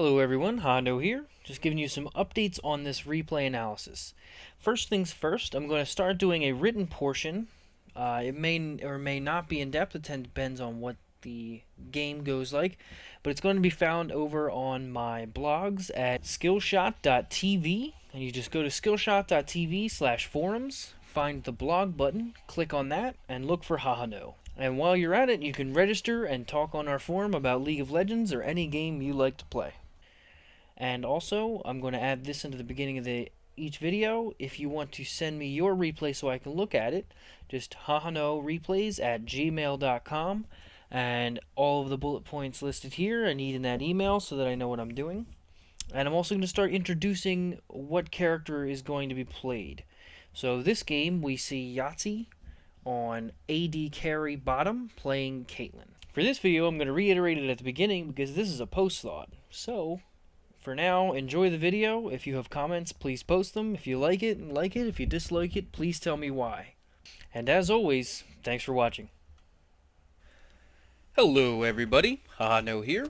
Hello everyone, Hondo here, just giving you some updates on this replay analysis. First things first, I'm going to start doing a written portion. It may or may not be in depth, it depends on what the game goes like, but it's going to be found over on my blogs at skillshot.tv, and you just go to skillshot.tv/forums, find the blog button, click on that, and look for Hondo. And while you're at it, you can register and talk on our forum about League of Legends or any game you like to play. And also, I'm going to add this into the beginning of each video. If you want to send me your replay so I can look at it, just hahanoreplays@gmail.com, and all of the bullet points listed here I need in that email so that I know what I'm doing. And I'm also going to start introducing what character is going to be played. So this game, we see Yahtzee on AD carry bottom playing Caitlyn. For this video, I'm going to reiterate it at the beginning because this is a post thought. So, for now, enjoy the video. If you have comments, please post them. If you like it, like it. If you dislike it, please tell me why. And as always, thanks for watching. Hello everybody, Hano here.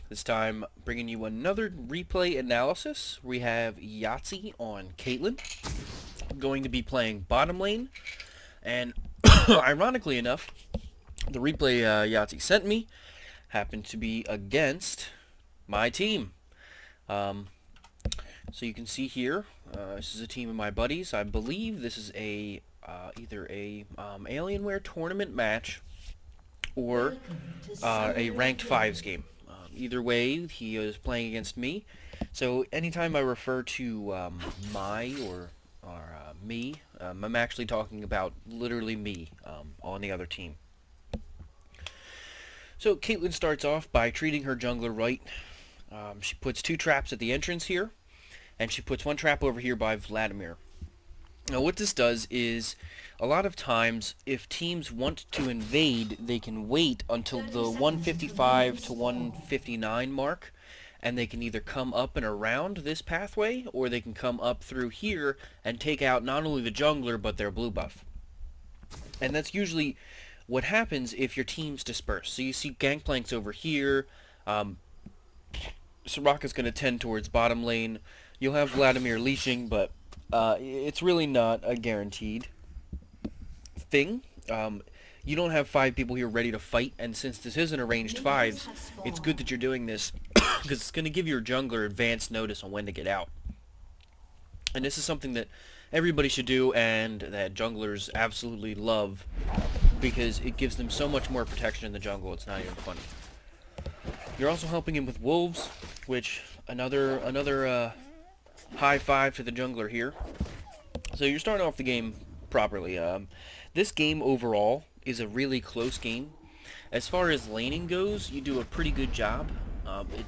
This time bringing you another replay analysis. We have Yahtzee on Caitlyn. I'm going to be playing bottom lane, and ironically enough, the replay Yahtzee sent me happened to be against my team. So you can see here, this is a team of my buddies. I believe this is a either a Alienware tournament match or a ranked fives game. Either way, he is playing against me. So anytime I refer to my or me, I'm actually talking about literally me on the other team. So Caitlyn starts off by treating her jungler right. She puts 2 traps at the entrance here, and she puts 1 trap over here by Vladimir. Now what this does is, a lot of times, if teams want to invade, they can wait until the 155 to 159 mark, and they can either come up and around this pathway, or they can come up through here and take out not only the jungler, but their blue buff. And that's usually what happens if your teams disperse. So you see Gangplank's over here, Soraka's going to tend towards bottom lane. You'll have Vladimir leashing, but it's really not a guaranteed thing. You don't have 5 people here ready to fight, and since this isn't arranged 5s, it's good that you're doing this because it's going to give your jungler advanced notice on when to get out. And this is something that everybody should do, and that junglers absolutely love, because it gives them so much more protection in the jungle, it's not even funny. You're also helping him with wolves, which another high five to the jungler here. So you're starting off the game properly. This game overall is a really close game. As far as laning goes, you do a pretty good job.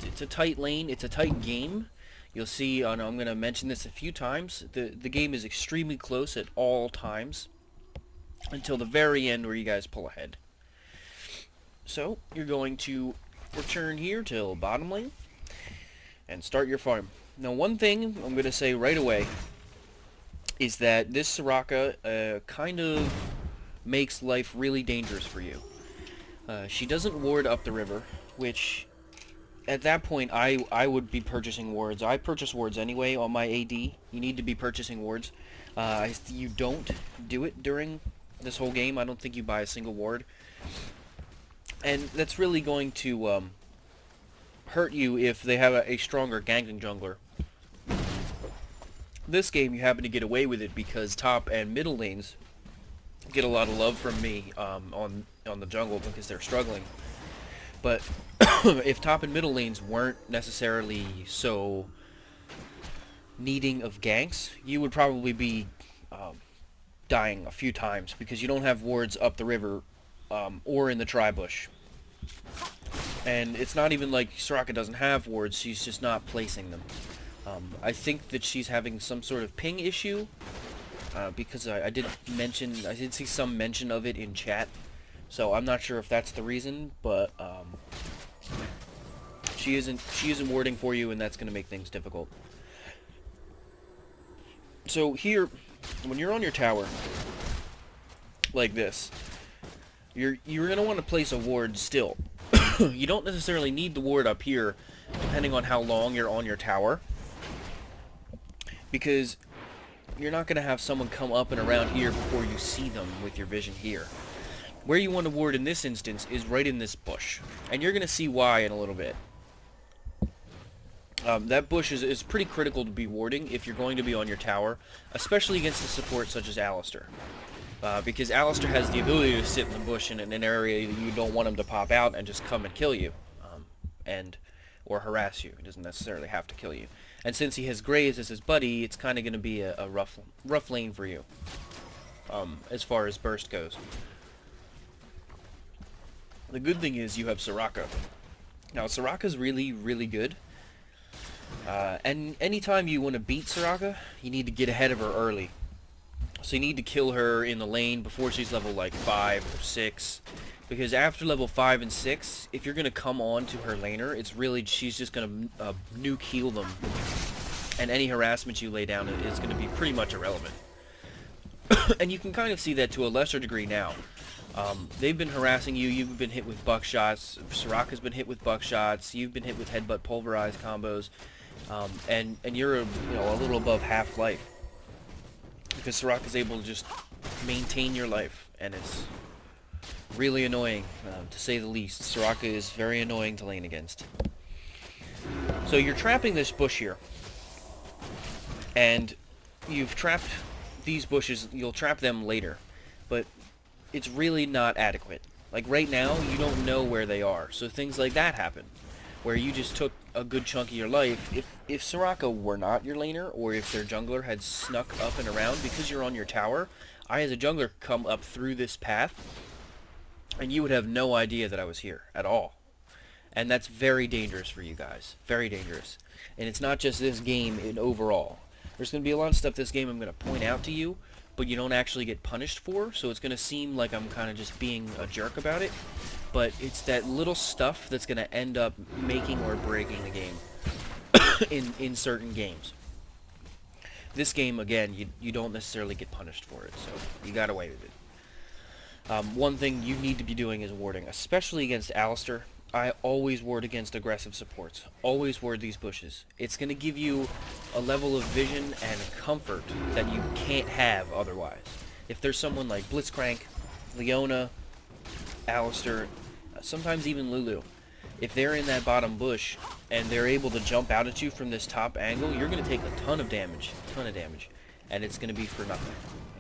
It's a tight lane, it's a tight game. You'll see, I'm going to mention this a few times, the game is extremely close at all times, until the very end where you guys pull ahead. So, you're going to return here to bottom lane and start your farm. Now one thing I'm going to say right away is that this Soraka kind of makes life really dangerous for you. She doesn't ward up the river, which at that point I would be purchasing wards. I purchase wards anyway on my AD. You need to be purchasing wards. You don't do it during this whole game. I don't think you buy a single ward. And that's really going to hurt you if they have a stronger ganking jungler. This game you happen to get away with it because top and middle lanes get a lot of love from me on the jungle because they're struggling. But if top and middle lanes weren't necessarily so needing of ganks, you would probably be dying a few times because you don't have wards up the river or in the tri-bush. And it's not even like Soraka doesn't have wards, she's just not placing them. I think that she's having some sort of ping issue, because I did see some mention of it in chat, so I'm not sure if that's the reason, but she isn't warding for you, and that's going to make things difficult. So here, when you're on your tower, like this, you're going to want to place a ward still. You don't necessarily need the ward up here, depending on how long you're on your tower, because you're not going to have someone come up and around here before you see them with your vision here. Where you want to ward in this instance is right in this bush, and you're going to see why in a little bit. That bush is pretty critical to be warding if you're going to be on your tower, especially against a support such as Alistar. Because Alistar has the ability to sit in the bush in an area that you don't want him to pop out and just come and kill you, or harass you. He doesn't necessarily have to kill you. And since he has Graves as his buddy, it's kind of going to be a rough lane for you, as far as burst goes. The good thing is you have Soraka. Now, Soraka's really, really good. And anytime you want to beat Soraka, you need to get ahead of her early. So you need to kill her in the lane before she's level like 5 or 6. Because after level 5 and 6, if you're going to come on to her laner, it's really, she's just going to nuke heal them. And any harassment you lay down is going to be pretty much irrelevant. And you can kind of see that to a lesser degree now. They've been harassing you, you've been hit with buckshots, Soraka's been hit with buckshots, you've been hit with headbutt pulverized combos, and you're a little above half life. Because Soraka's able to just maintain your life, and it's really annoying, to say the least. Soraka is very annoying to lane against. So you're trapping this bush here, and you've trapped these bushes, you'll trap them later, but it's really not adequate. Like right now, you don't know where they are, so things like that happen, where you just took a good chunk of your life. If Soraka were not your laner, or if their jungler had snuck up and around, because you're on your tower, I as a jungler come up through this path, and you would have no idea that I was here at all. And that's very dangerous for you guys. Very dangerous. And it's not just this game in overall. There's going to be a lot of stuff this game I'm going to point out to you, but you don't actually get punished for, so it's going to seem like I'm kind of just being a jerk about it. But it's that little stuff that's going to end up making or breaking the game in certain games. This game, again, you don't necessarily get punished for it, so you got away with it. One thing you need to be doing is warding, especially against Alistar. I always ward against aggressive supports. Always ward these bushes. It's going to give you a level of vision and comfort that you can't have otherwise. If there's someone like Blitzcrank, Leona, Alistar, sometimes even Lulu, if they're in that bottom bush and they're able to jump out at you from this top angle, you're going to take a ton of damage, and it's going to be for nothing,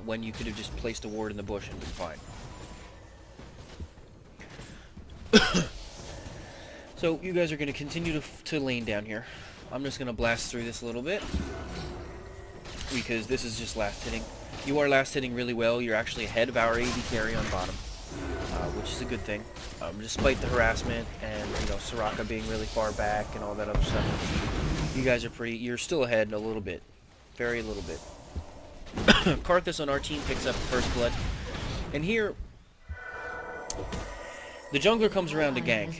when you could have just placed a ward in the bush and been fine. So you guys are going to continue to lane down here. I'm just going to blast through this a little bit, because this is just last hitting. You are last hitting really well. You're actually ahead of our AD carry on bottom, which is a good thing. Despite the harassment and Soraka being really far back and all that other stuff, you guys are you're still ahead a little bit, very little bit. Karthus on our team picks up the first blood, and here the jungler comes around to gank.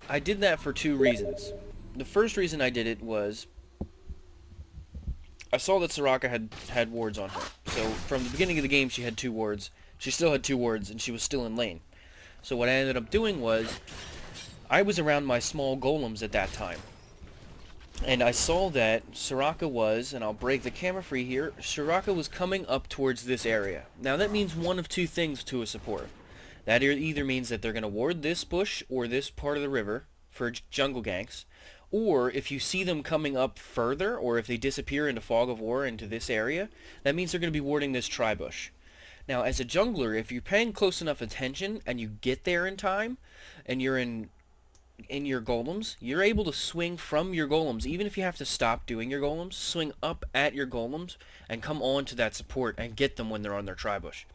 I did that for 2 reasons. The first reason I did it was I saw that Soraka had wards on her. So from the beginning of the game, she had 2 wards. She still had 2 wards, and she was still in lane. So what I ended up doing was I was around my small golems at that time. And I saw that Soraka was, and I'll break the camera free here, Soraka was coming up towards this area. Now that means one of 2 things to a support. That either means that they're going to ward this bush or this part of the river for jungle ganks, or if you see them coming up further, or if they disappear into Fog of War into this area, that means they're going to be warding this tri-bush. Now as a jungler, if you're paying close enough attention and you get there in time, and you're in your golems, you're able to swing from your golems, even if you have to stop doing your golems, swing up at your golems and come on to that support and get them when they're on their tri-bush.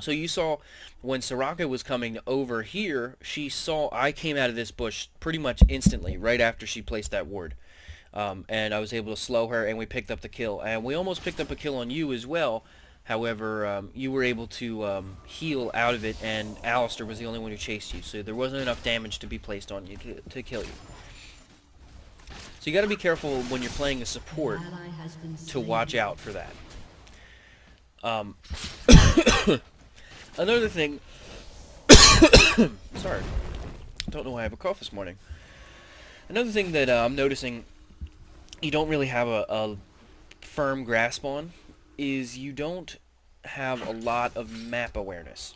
So you saw when Soraka was coming over here, she saw I came out of this bush pretty much instantly, right after she placed that ward. And I was able to slow her, and we picked up the kill. And we almost picked up a kill on you as well. However, you were able to heal out of it, and Alistar was the only one who chased you. So there wasn't enough damage to be placed on you to kill you. So you got to be careful when you're playing a support to watch out for that. Another thing Sorry. Don't know why I have a cough this morning. Another thing that I'm noticing you don't really have a firm grasp on is you don't have a lot of map awareness.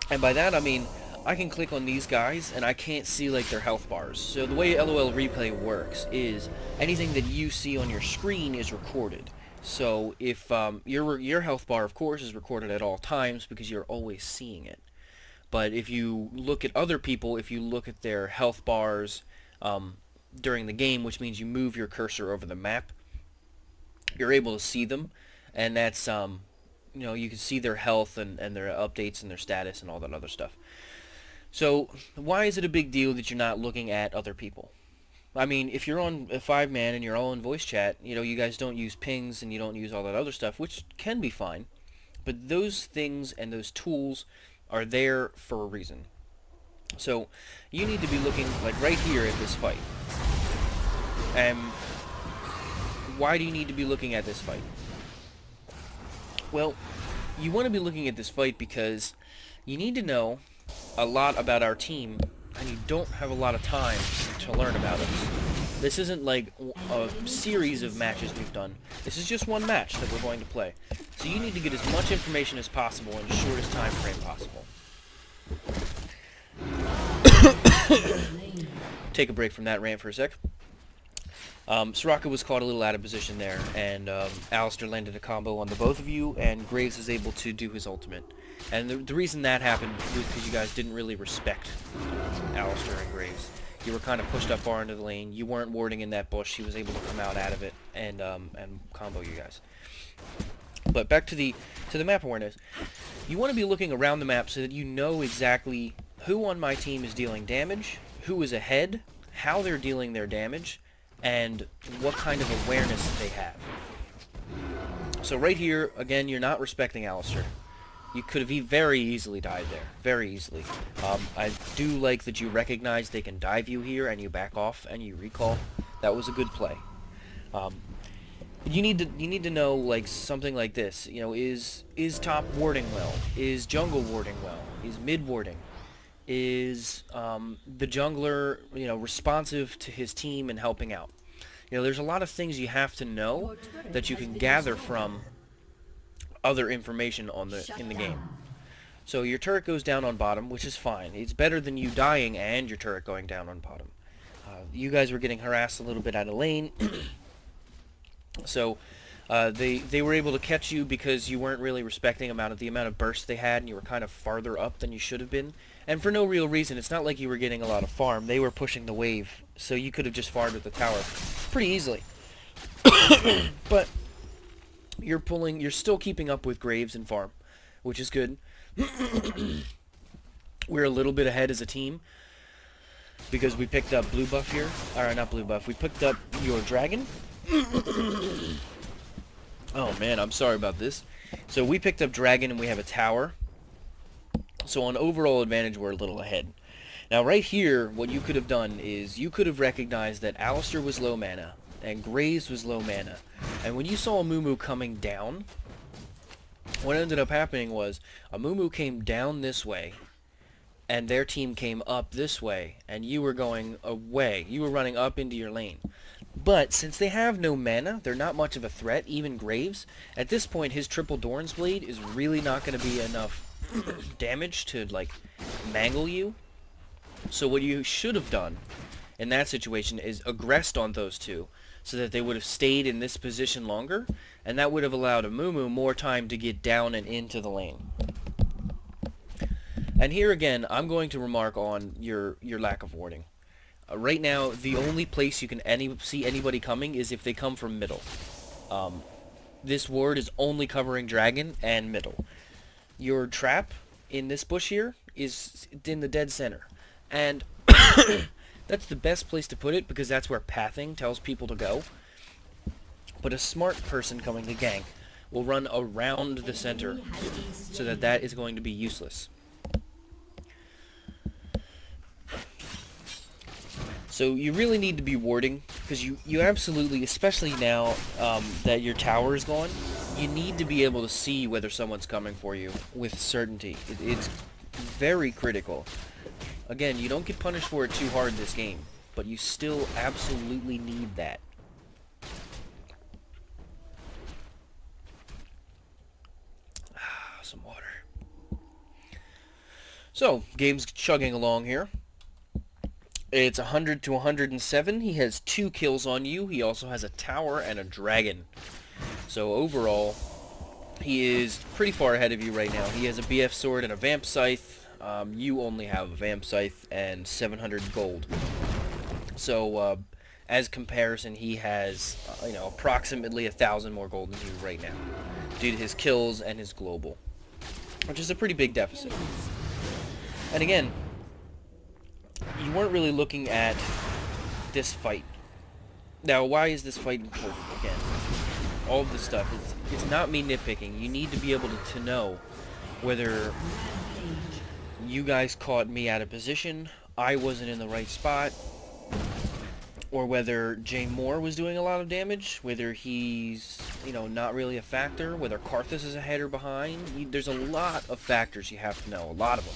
And by that I mean I can click on these guys and I can't see like their health bars. So the way LOL replay works is anything that you see on your screen is recorded. So if your health bar of course is recorded at all times because you're always seeing it. But if you look at other people, if you look at their health bars during the game, which means you move your cursor over the map, you're able to see them, and that's you can see their health and their updates and their status and all that other stuff. So why is it a big deal that you're not looking at other people? I mean, if you're on a 5-man and you're all in voice chat, you guys don't use pings and you don't use all that other stuff, which can be fine. But those things and those tools are there for a reason. So you need to be looking like right here at this fight. And why do you need to be looking at this fight? Well, you want to be looking at this fight because you need to know a lot about our team, and you don't have a lot of time to learn about us. This isn't like a series of matches we've done. This is just one match that we're going to play. So you need to get as much information as possible in the shortest time frame possible. Take a break from that rant for a sec. Soraka was caught a little out of position there, and Alistar landed a combo on the both of you, and Graves was able to do his ultimate. And the reason that happened was because you guys didn't really respect Alistar and Graves. You were kind of pushed up far into the lane. You weren't warding in that bush. He was able to come out of it and combo you guys. But back to the map awareness. You want to be looking around the map so that you know exactly who on my team is dealing damage, who is ahead, how they're dealing their damage, and what kind of awareness they have. So right here, again, you're not respecting Alistar. You could have very easily died there. Very easily. I do like that you recognize they can dive you here and you back off and you recall. That was a good play. You need to know like something like this. Is top warding well? Is jungle warding well? Is mid warding? Is the jungler responsive to his team and helping out? There's a lot of things you have to know that you can gather from other information in the game. So your turret goes down on bottom, which is fine. It's better than you dying and your turret going down on bottom. You guys were getting harassed a little bit out of lane, so they were able to catch you because you weren't really respecting the amount of burst they had, and you were kind of farther up than you should have been. And for no real reason. It's not like you were getting a lot of farm. They were pushing the wave, so you could have just farmed at the tower pretty easily. But you're still keeping up with Graves and farm, which is good. We're a little bit ahead as a team because we picked up blue buff here. Or not blue buff. We picked up your dragon. Oh man, I'm sorry about this. So we picked up dragon and we have a tower. So on overall advantage, we're a little ahead. Now right here, what you could have done is you could have recognized that Alistar was low mana and Graves was low mana. And when you saw Amumu coming down, what ended up happening was Amumu came down this way and their team came up this way, and you were going away. You were running up into your lane. But since they have no mana, they're not much of a threat, even Graves. At this point, his triple Doran's Blade is really not going to be enough damage to like mangle you. So what you should have done in that situation is aggressed on those two so that they would have stayed in this position longer, and that would have allowed Amumu more time to get down and into the lane. And here again, I'm going to remark on your lack of warding. Right now, the only place you can see anybody coming is if they come from middle. This ward is only covering dragon and middle. Your trap in this bush here is in the dead center. And that's the best place to put it because that's where pathing tells people to go. But a smart person coming to gank will run around the center so that is going to be useless. So you really need to be warding because you absolutely, especially now that your tower is gone, you need to be able to see whether someone's coming for you with certainty. It's very critical. Again, you don't get punished for it too hard this game, but you still absolutely need that. Some water. So, game's chugging along here. It's 100 to 107. He has 2 kills on you. He also has a tower and a dragon. So overall, he is pretty far ahead of you right now. He has a BF sword and a vamp scythe. You only have a vamp scythe and 700 gold. So as comparison, he has approximately 1,000 more gold than you right now, due to his kills and his global, which is a pretty big deficit. And again, you weren't really looking at this fight. Now, why is this fight important? Again, all of this stuff, it's not me nitpicking. You need to be able to know whether you guys caught me out of position, I wasn't in the right spot, or whether Jay Moore was doing a lot of damage, whether he's, not really a factor, whether Karthus is ahead or behind. There's a lot of factors you have to know, a lot of them.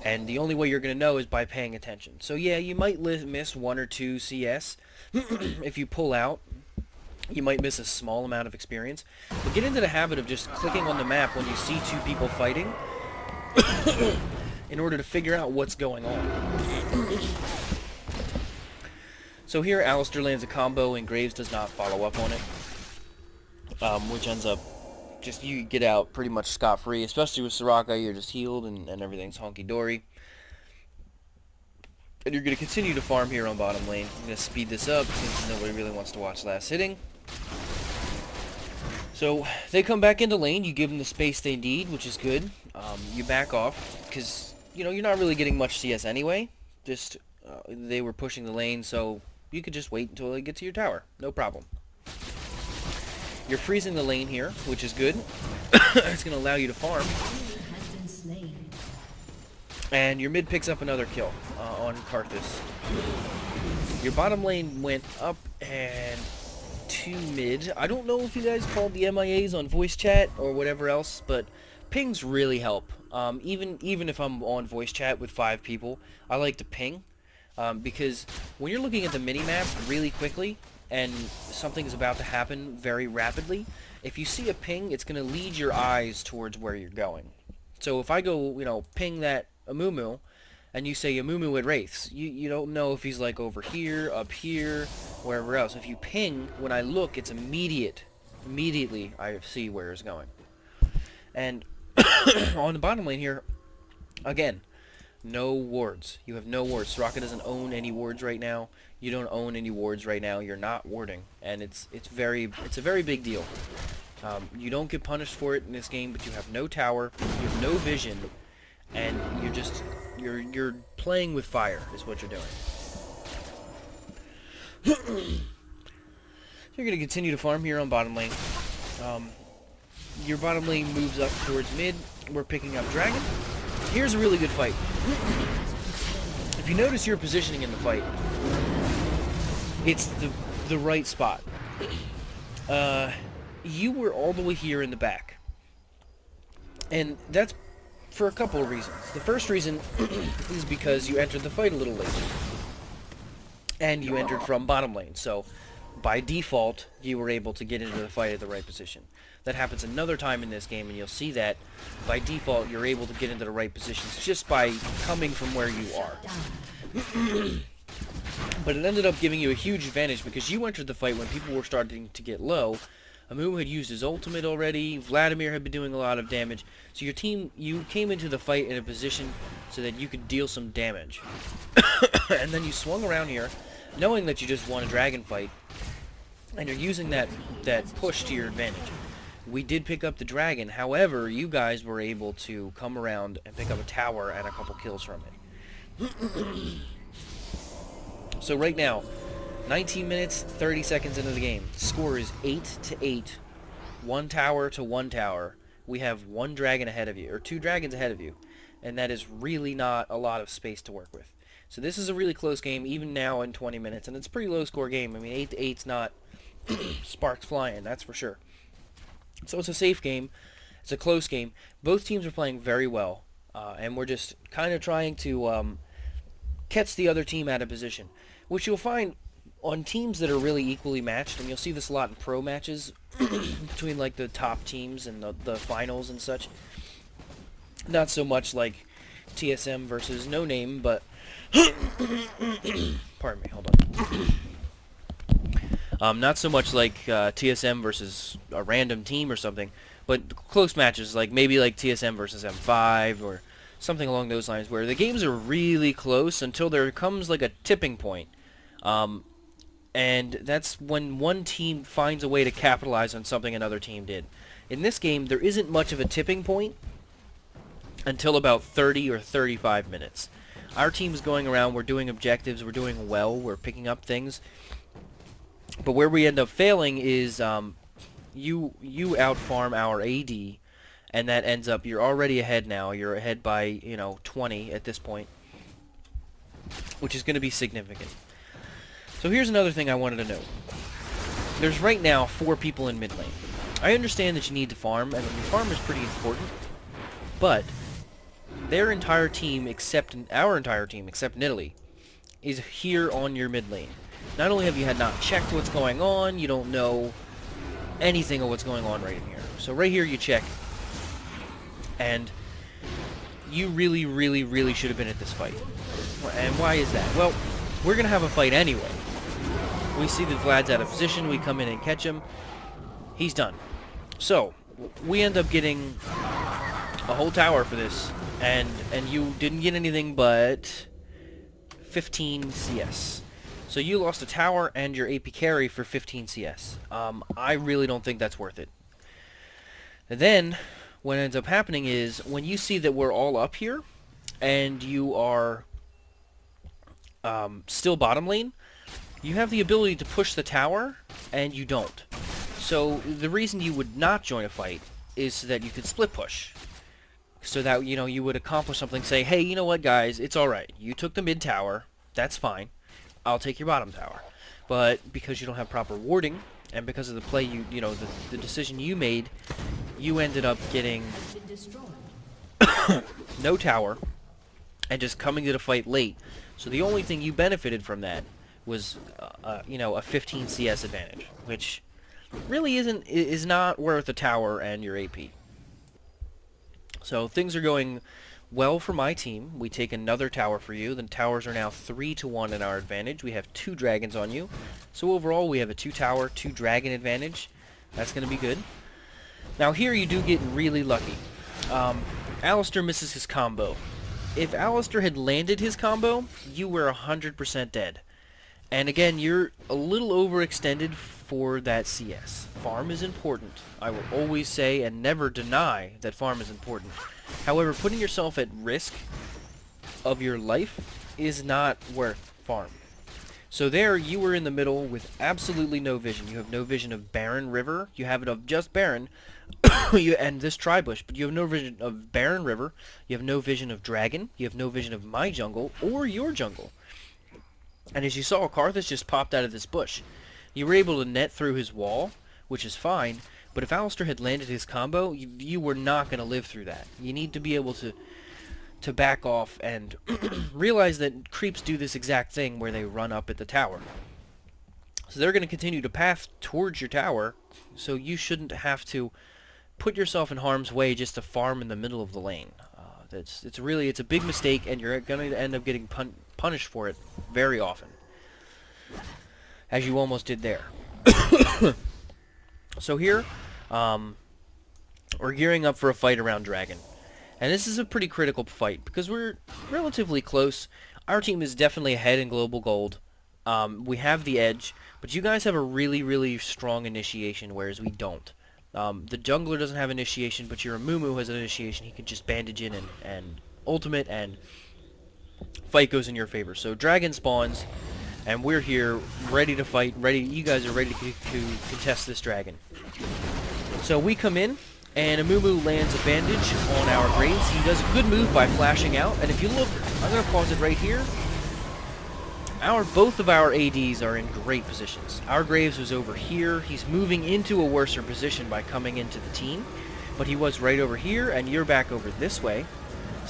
And the only way you're going to know is by paying attention. So yeah, you might miss 1 or 2 CS. If you pull out, you might miss a small amount of experience. But get into the habit of just clicking on the map when you see 2 people fighting in order to figure out what's going on. So here, Alistair lands a combo and Graves does not follow up on it, which ends up just you get out pretty much scot-free, especially with Soraka. You're just healed and everything's honky-dory. And you're going to continue to farm here on bottom lane. I'm going to speed this up since nobody really wants to watch last hitting. So they come back into lane. You give them the space they need, which is good. You back off because you're not really getting much CS anyway. Just they were pushing the lane, so you could just wait until they get to your tower. No problem. You're freezing the lane here, which is good. It's going to allow you to farm. And your mid picks up another kill on Karthus. Your bottom lane went up and to mid. I don't know if you guys called the MIAs on voice chat or whatever else, but pings really help. Even if I'm on voice chat with 5 people, I like to ping. Because when you're looking at the mini-map really quickly, and something is about to happen very rapidly, if you see a ping, it's going to lead your eyes towards where you're going. So if I go, ping that Amumu, and you say Amumu at Wraiths, you don't know if he's like over here, up here, wherever else. If you ping, when I look, it's immediately I see where it's going. And on the bottom lane here, again, no wards. You have no wards. Soraka doesn't own any wards right now. You don't own any wards right now. You're not warding, and it's a very big deal. You don't get punished for it in this game, but you have no tower, you have no vision, and you're playing with fire is what you're doing. You're gonna continue to farm here on bottom lane. Your bottom lane moves up towards mid. We're picking up dragon. Here's a really good fight. If you notice your positioning in the fight, it's the right spot. You were all the way here in the back. And that's for a couple of reasons. The first reason is because you entered the fight a little late. And you entered from bottom lane. So, by default, you were able to get into the fight at the right position. That happens another time in this game, and you'll see that by default, you're able to get into the right positions just by coming from where you are. But it ended up giving you a huge advantage because you entered the fight when people were starting to get low. Amumu had used his ultimate already. Vladimir had been doing a lot of damage. So you came into the fight in a position so that you could deal some damage. And then you swung around here, knowing that you just won a dragon fight, and you're using that push to your advantage. We did pick up the dragon, however, you guys were able to come around and pick up a tower and a couple kills from it. So right now, 19 minutes, 30 seconds into the game. The score is 8-8, 1 tower to 1 tower. We have 1 dragon ahead of you, or 2 dragons ahead of you, and that is really not a lot of space to work with. So this is a really close game, even now in 20 minutes, and it's a pretty low score game. I mean, 8-8's not sparks flying, that's for sure. So it's a safe game. It's a close game. Both teams are playing very well. and we're just kind of trying to catch the other team out of position, which you'll find on teams that are really equally matched, and you'll see this a lot in pro matches between like the top teams and the finals and such. Not so much like TSM versus No Name, but pardon me, hold on. Not so much like TSM versus a random team or something, but close matches, like maybe like TSM versus M5 or something along those lines, where the games are really close until there comes like a tipping point. And that's when one team finds a way to capitalize on something another team did. In this game, there isn't much of a tipping point until about 30 or 35 minutes. Our team's going around, we're doing objectives, we're doing well, we're picking up things. But where we end up failing is you out-farm our AD, and that ends up, you're already ahead now. You're ahead by, 20 at this point, which is going to be significant. So here's another thing I wanted to note. There's right now 4 people in mid lane. I understand that you need to farm, and the farm is pretty important, but their entire team, except our entire team, except Italy, is here on your mid lane. Not only have you had not checked what's going on, you don't know anything of what's going on right in here. So right here you check, and you really, really, really should have been at this fight. And why is that? Well, we're going to have a fight anyway. We see that Vlad's out of position, we come in and catch him. He's done. So, we end up getting a whole tower for this, and you didn't get anything but 15 CS. So you lost a tower and your AP carry for 15 CS. I really don't think that's worth it. And then, what ends up happening is, when you see that we're all up here, and you are still bottom lane, you have the ability to push the tower, and you don't. So the reason you would not join a fight is so that you could split push. So that, you would accomplish something, say, hey, you know what, guys, it's alright. You took the mid tower, that's fine. I'll take your bottom tower. But because you don't have proper warding, and because of the play the decision you made, you ended up getting no tower, and just coming to the fight late. So the only thing you benefited from that was, a 15 CS advantage, which really is not worth a tower and your AP. So things are going well for my team. We take another tower for you. The towers are now 3-1 in our advantage. We have 2 dragons on you. So overall, we have a 2-tower, 2-dragon advantage. That's going to be good. Now here you do get really lucky. Alistar misses his combo. If Alistar had landed his combo, you were 100% dead. And again, you're a little overextended for that CS. Farm is important. I will always say and never deny that farm is important. However, putting yourself at risk of your life is not worth farm. So there, you were in the middle with absolutely no vision. You have no vision of Baron River. You have it of just Baron and this Tribush, but you have no vision of Baron River. You have no vision of Dragon. You have no vision of my jungle or your jungle. And as you saw, Karthus just popped out of this bush. You were able to net through his wall, which is fine, but if Alistar had landed his combo, you were not going to live through that. You need to be able to back off and realize that creeps do this exact thing where they run up at the tower. So they're going to continue to path towards your tower, so you shouldn't have to put yourself in harm's way just to farm in the middle of the lane. It's a big mistake, and you're going to end up getting punished for it very often, as you almost did there. So here, we're gearing up for a fight around Dragon. And this is a pretty critical fight, because we're relatively close. Our team is definitely ahead in Global Gold. We have the edge, but you guys have a really, really strong initiation, whereas we don't. The jungler doesn't have initiation, but your Amumu has an initiation. He can just bandage in and ultimate, and fight goes in your favor. So Dragon spawns, and we're here ready to fight. You guys are ready to contest this dragon. So we come in, and Amumu lands a bandage on our Graves. He does a good move by flashing out, and if you look, I'm going to pause it right here. Both of our ADs are in great positions. Our Graves was over here. He's moving into a worser position by coming into the team, but he was right over here, and you're back over this way.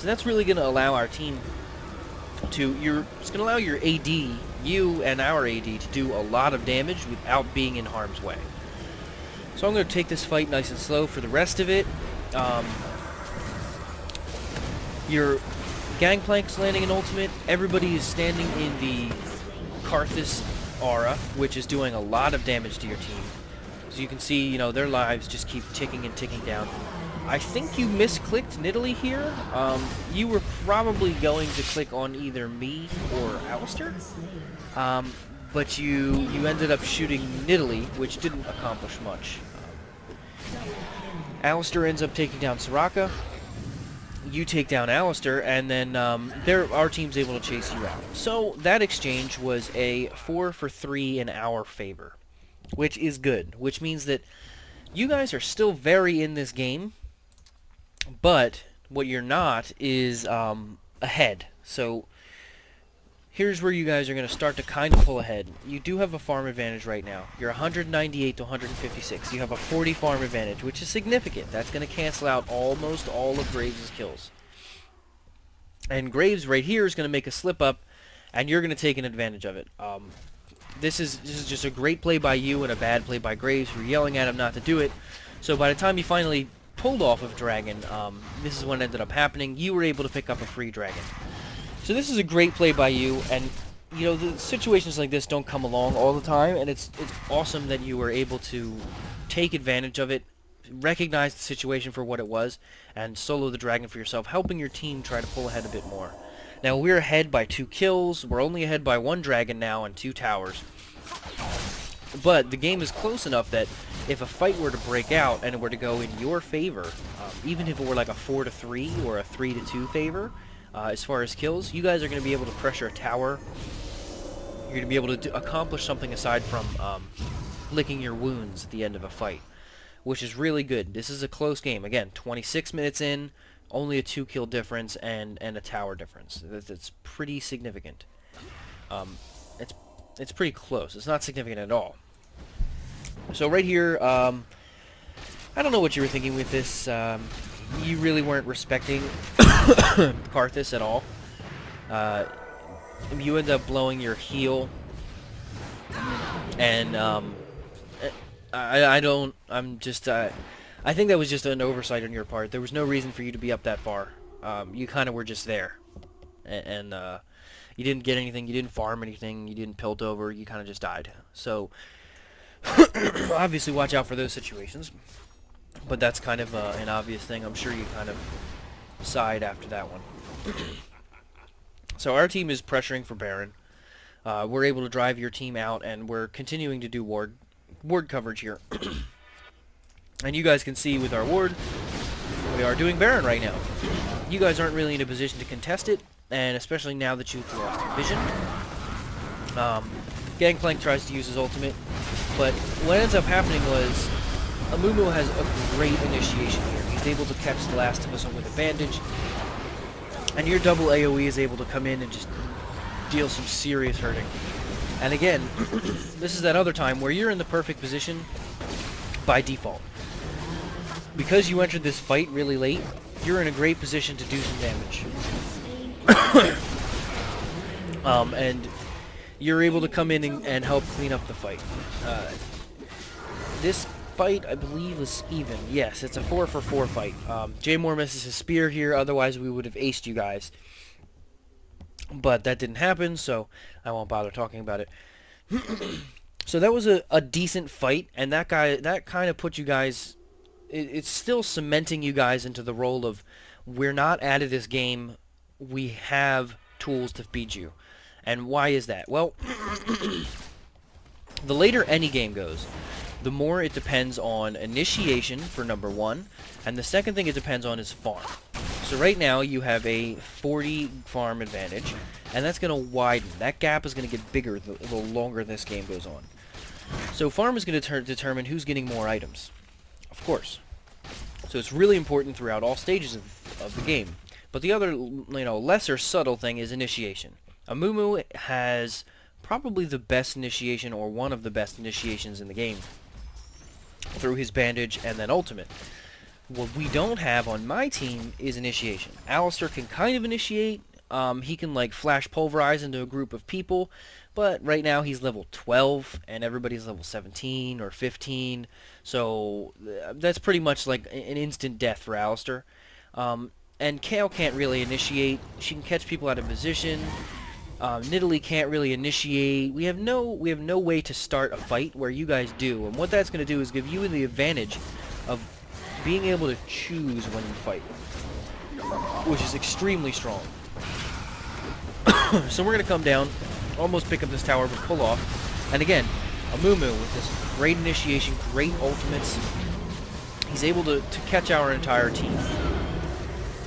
So that's really going to allow our team to, it's going to allow your AD, you and our AD, to do a lot of damage without being in harm's way. So I'm going to take this fight nice and slow for the rest of it. Your Gangplank's landing an ultimate. Everybody is standing in the Karthus aura, which is doing a lot of damage to your team. As you can see, you know, their lives just keep ticking and ticking down. I think you misclicked Nidalee here. You were probably going to click on either me or Alistair. But you ended up shooting Nidalee, which didn't accomplish much. Alistair ends up taking down Soraka. You take down Alistair, and then our team's able to chase you out. So that exchange was a 4 for 3 in our favor, which is good, which means that you guys are still very in this game, but what you're not is ahead. So here's where you guys are going to start to kind of pull ahead. You do have a farm advantage right now. You're 198 to 156. You have a 40 farm advantage, which is significant. That's going to cancel out almost all of Graves' kills. And Graves right here is going to make a slip up, and you're going to take an advantage of it. This is just a great play by you and a bad play by Graves. You're yelling at him not to do it. So by the time you finally pulled off of Dragon, this is what ended up happening. You were able to pick up a free Dragon. So this is a great play by you, and you know, the situations like this don't come along all the time, and it's awesome that you were able to take advantage of it, recognize the situation for what it was, and solo the dragon for yourself, helping your team try to pull ahead a bit more. Now we're ahead by 2 kills, we're only ahead by 1 dragon now and 2 towers, but the game is close enough that if a fight were to break out and it were to go in your favor, even if it were like a 4 to 3 or a 3 to 2 favor, as far as kills, you guys are going to be able to pressure a tower. You're going to be able to accomplish something aside from licking your wounds at the end of a fight, which is really good. This is a close game. Again, 26 minutes in, only a 2-kill difference and a tower difference. That's pretty significant. It's pretty close. It's not significant at all. So right here, I don't know what you were thinking with this. You really weren't respecting Karthus at all. You end up blowing your heal, and I think that was just an oversight on your part. There was no reason for you to be up that far. You kind of were just there, and you didn't get anything, you didn't farm anything, you didn't pilt over, you kind of just died. So obviously watch out for those situations. But that's kind of an obvious thing. I'm sure you kind of sighed after that one. So our team is pressuring for Baron. We're able to drive your team out, and we're continuing to do ward coverage here. And you guys can see with our ward, we are doing Baron right now. You guys aren't really in a position to contest it, and especially now that you've lost your vision. Gangplank tries to use his ultimate, but what ends up happening was Amumu has a great initiation here. He's able to catch the last of us with a bandage, and your double AoE is able to come in and just deal some serious hurting. And again, this is that other time where you're in the perfect position by default. Because you entered this fight really late, you're in a great position to do some damage. And you're able to come in and help clean up the fight. This fight, I believe, is even. Yes, it's a 4 for 4 fight. Jay Moore misses his spear here, otherwise we would have aced you guys. But that didn't happen, so I won't bother talking about it. So that was a decent fight, and that kind of put you guys... It's still cementing you guys into the role of, we're not out of this game, we have tools to beat you. And why is that? Well, the later any game goes, the more it depends on initiation for number 1, and the second thing it depends on is farm. So right now you have a 40 farm advantage, and that's going to widen. That gap is going to get bigger the longer this game goes on. So farm is going to determine who's getting more items, of course. So it's really important throughout all stages of the game. But the other, lesser subtle thing is initiation. Amumu has probably the best initiation, or one of the best initiations in the game, through his bandage and then ultimate. What we don't have on my team is initiation. Alistair can kind of initiate. He can like flash pulverize into a group of people, but right now he's level 12 and everybody's level 17 or 15. So that's pretty much like an instant death for Alistair. And Kale can't really initiate. She can catch people out of position. Nidalee can't really initiate. We have no way to start a fight where you guys do. And what that's going to do is give you the advantage of being able to choose when you fight, which is extremely strong. So we're going to come down, almost pick up this tower, but pull off. And again, Amumu with this great initiation, great ultimates. He's able to catch our entire team.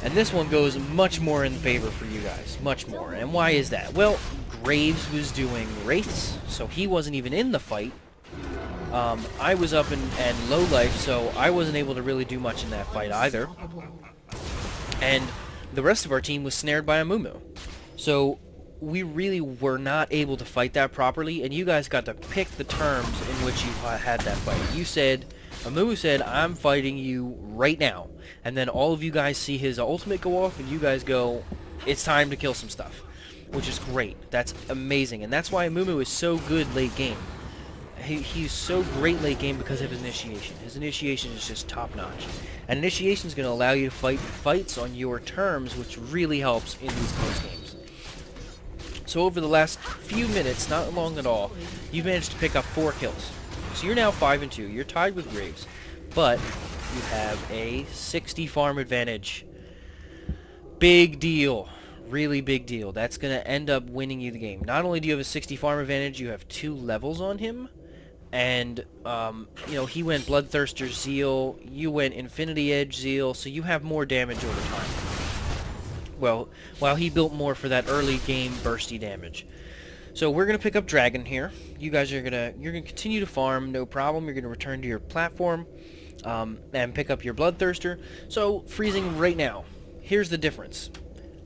And this one goes much more in favor for you guys, much more. And why is that? Well, Graves was doing wraiths, so he wasn't even in the fight. I was up and low life, so I wasn't able to really do much in that fight either. And the rest of our team was snared by Amumu. So we really were not able to fight that properly, and you guys got to pick the terms in which you had that fight. You said, Amumu said, I'm fighting you right now. And then all of you guys see his ultimate go off, and you guys go, it's time to kill some stuff. Which is great. That's amazing. And that's why Amumu is so good late game. He's so great late game because of his initiation. His initiation is just top notch. And initiation is going to allow you to fight fights on your terms, which really helps in these close games. So over the last few minutes, not long at all, you've managed to pick up 4 kills. So you're now 5-2. You're tied with Graves, but you have a 60 farm advantage. Big deal. Really big deal. That's going to end up winning you the game. Not only do you have a 60 farm advantage, you have 2 levels on him. And, you know, he went Bloodthirster Zeal, you went Infinity Edge Zeal, so you have more damage over time. Well, while he built more for that early game bursty damage. So we're going to pick up Dragon here. You guys are you're going to continue to farm, no problem. You're going to return to your platform and pick up your Bloodthirster. So, freezing right now. Here's the difference.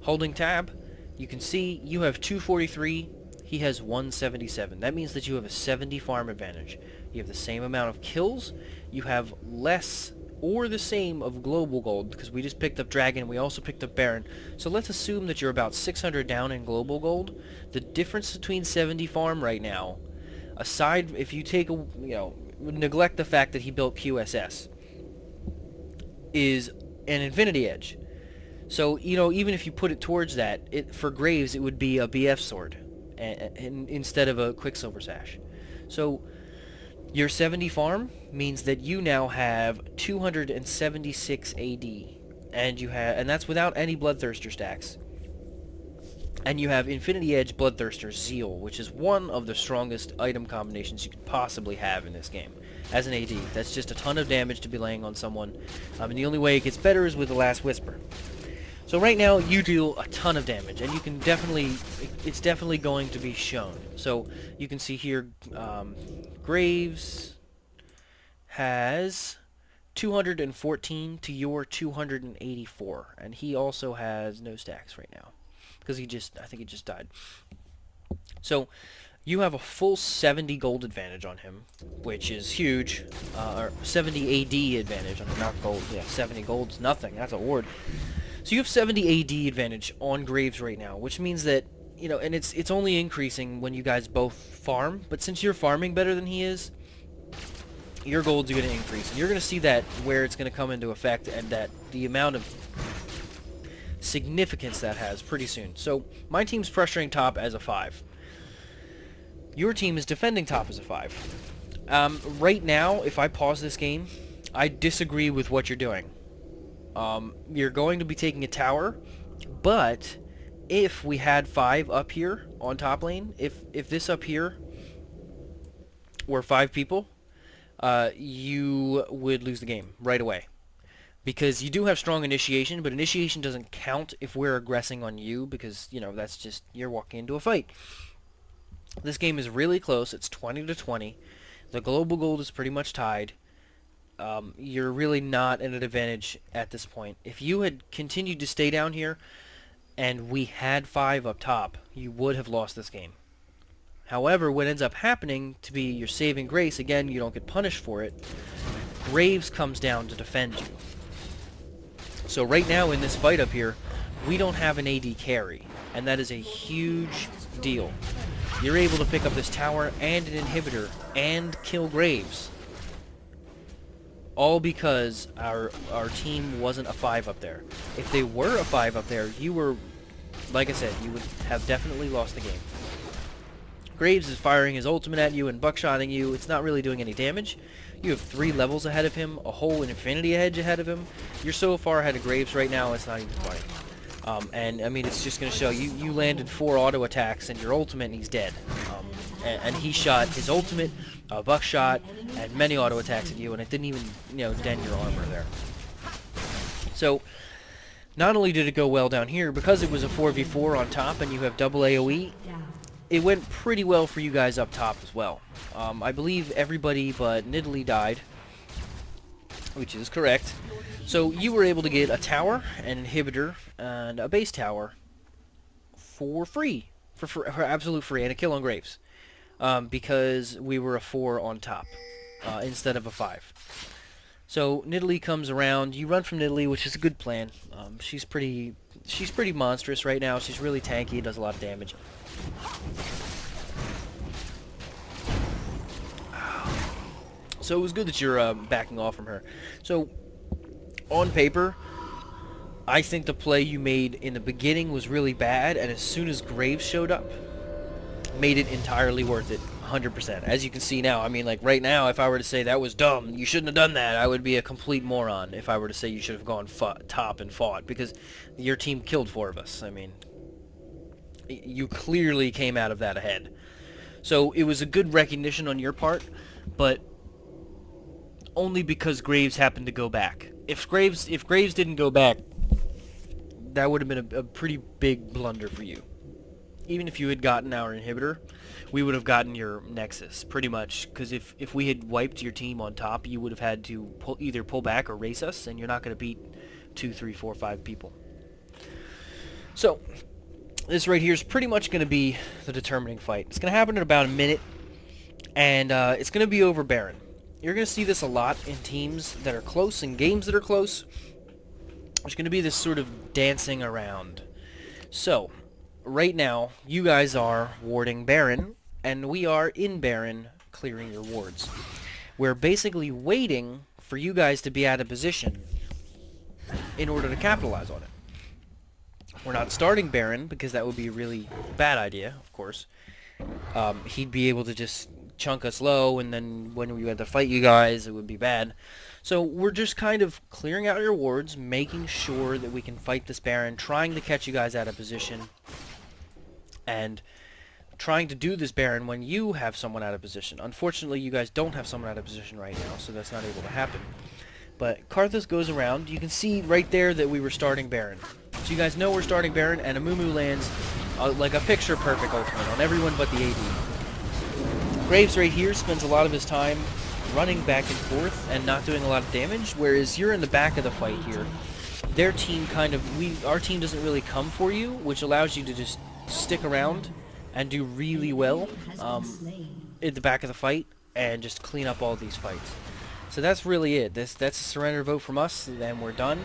Holding tab, you can see you have 243. He has 177. That means that you have a 70 farm advantage. You have the same amount of kills. You have less or the same of global gold, because we just picked up Dragon, we also picked up Baron. So let's assume that you're about 600 down in global gold. The difference between 70 farm right now, aside if you take neglect the fact that he built QSS, is an Infinity Edge. So, even if you put it towards that, for Graves it would be a BF sword instead of a Quicksilver Sash. So your 70 farm means that you now have 276 AD, and that's without any Bloodthirster stacks. And you have Infinity Edge Bloodthirster Zeal, which is one of the strongest item combinations you could possibly have in this game. As an AD, that's just a ton of damage to be laying on someone, and the only way it gets better is with the Last Whisper. So right now you deal a ton of damage, and you can it's definitely going to be shown. So you can see here, Graves has 214 to your 284, and he also has no stacks right now, because I think he just died. So you have a full 70 gold advantage on him, which is huge, or 70 AD advantage on him, not gold. Yeah, 70 gold's nothing, that's a ward. So you have 70 AD advantage on Graves right now, which means that, and it's only increasing when you guys both farm, but since you're farming better than he is, your gold's going to increase. And you're going to see that where it's going to come into effect, and that the amount of significance that has pretty soon. So my team's pressuring top as a 5. Your team is defending top as a 5. Right now, if I pause this game, I disagree with what you're doing. You're going to be taking a tower, but if we had 5 up here on top lane, if this up here were 5 people, you would lose the game right away. Because you do have strong initiation, but initiation doesn't count if we're aggressing on you, because, that's just, you're walking into a fight. This game is really close. It's 20-20. The global gold is pretty much tied. You're really not at an advantage at this point. If you had continued to stay down here and we had 5 up top, you would have lost this game. However, what ends up happening to be your saving grace, again, you don't get punished for it, Graves comes down to defend you. So right now in this fight up here, we don't have an AD carry, and that is a huge deal. You're able to pick up this tower and an inhibitor and kill Graves, all because our team wasn't a 5 up there. If they were a 5 up there, you were, like I said, you would have definitely lost the game. Graves is firing his ultimate at you and buckshotting you. It's not really doing any damage. You have 3 levels ahead of him, a whole infinity edge ahead of him. You're so far ahead of Graves right now, it's not even funny. And I mean, it's just going to show you landed 4 auto attacks and your ultimate, and he's dead. And he shot his ultimate, a buckshot, and many auto attacks at you, and it didn't even, dent your armor there. So, not only did it go well down here, because it was a 4v4 on top and you have double AoE, it went pretty well for you guys up top as well. I believe everybody but Nidalee died, which is correct. So you were able to get a tower, an inhibitor, and a base tower for free, for absolute free, and a kill on Graves, because we were a 4 on top instead of a 5. So Nidalee comes around. You run from Nidalee, which is a good plan. She's pretty monstrous right now. She's really tanky, does a lot of damage. So it was good that you're backing off from her. So on paper, I think the play you made in the beginning was really bad, and as soon as Graves showed up, made it entirely worth it, 100%. As you can see now, I mean, like right now, if I were to say that was dumb, you shouldn't have done that, I would be a complete moron if I were to say you should have gone top and fought, because your team killed 4 of us. I mean, you clearly came out of that ahead. So it was a good recognition on your part, but only because Graves happened to go back. If Graves didn't go back, that would have been a pretty big blunder for you. Even if you had gotten our inhibitor, we would have gotten your Nexus, pretty much, because if we had wiped your team on top, you would have had to either pull back or race us, and you're not going to beat 2, 3, 4, 5 people. So this right here is pretty much going to be the determining fight. It's going to happen in about a minute, and it's going to be over Baron. You're going to see this a lot in teams that are close, in games that are close. There's going to be this sort of dancing around. So, right now, you guys are warding Baron, and we are in Baron clearing your wards. We're basically waiting for you guys to be out of position in order to capitalize on it. We're not starting Baron, because that would be a really bad idea, of course. He'd be able to just chunk us low, and then when we had to fight you guys, it would be bad. So we're just kind of clearing out your wards, making sure that we can fight this Baron, trying to catch you guys out of position, and trying to do this Baron when you have someone out of position. Unfortunately, you guys don't have someone out of position right now, so that's not able to happen. But Karthus goes around. You can see right there that we were starting Baron. So you guys know we're starting Baron, and Amumu lands like a picture-perfect ultimate on everyone but the AD. Graves right here spends a lot of his time running back and forth and not doing a lot of damage, whereas you're in the back of the fight here. Their team our team doesn't really come for you, which allows you to just stick around and do really well at the back of the fight and just clean up all these fights. So that's really it. That's a surrender vote from us, and we're done.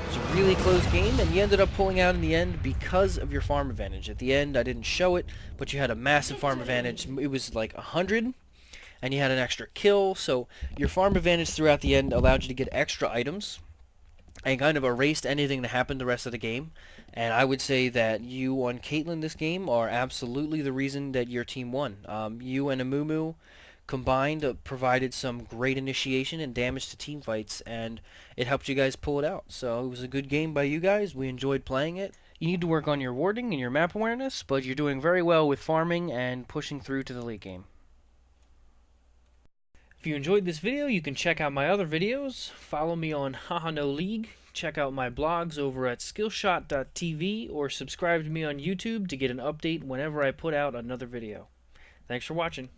It's a really close game, and you ended up pulling out in the end because of your farm advantage. At the end, I didn't show it, but you had a massive farm advantage. It was like 100, and you had an extra kill, so your farm advantage throughout the end allowed you to get extra items and kind of erased anything that happened the rest of the game. And I would say that you on Caitlyn this game are absolutely the reason that your team won. You and Amumu combined provided some great initiation and damage to team fights, and it helped you guys pull it out. So it was a good game by you guys. We enjoyed playing it. You need to work on your warding and your map awareness, but you're doing very well with farming and pushing through to the late game. If you enjoyed this video, you can check out my other videos. Follow me on Haha No League. Check out my blogs over at skillshot.tv, or subscribe to me on YouTube to get an update whenever I put out another video. Thanks for watching.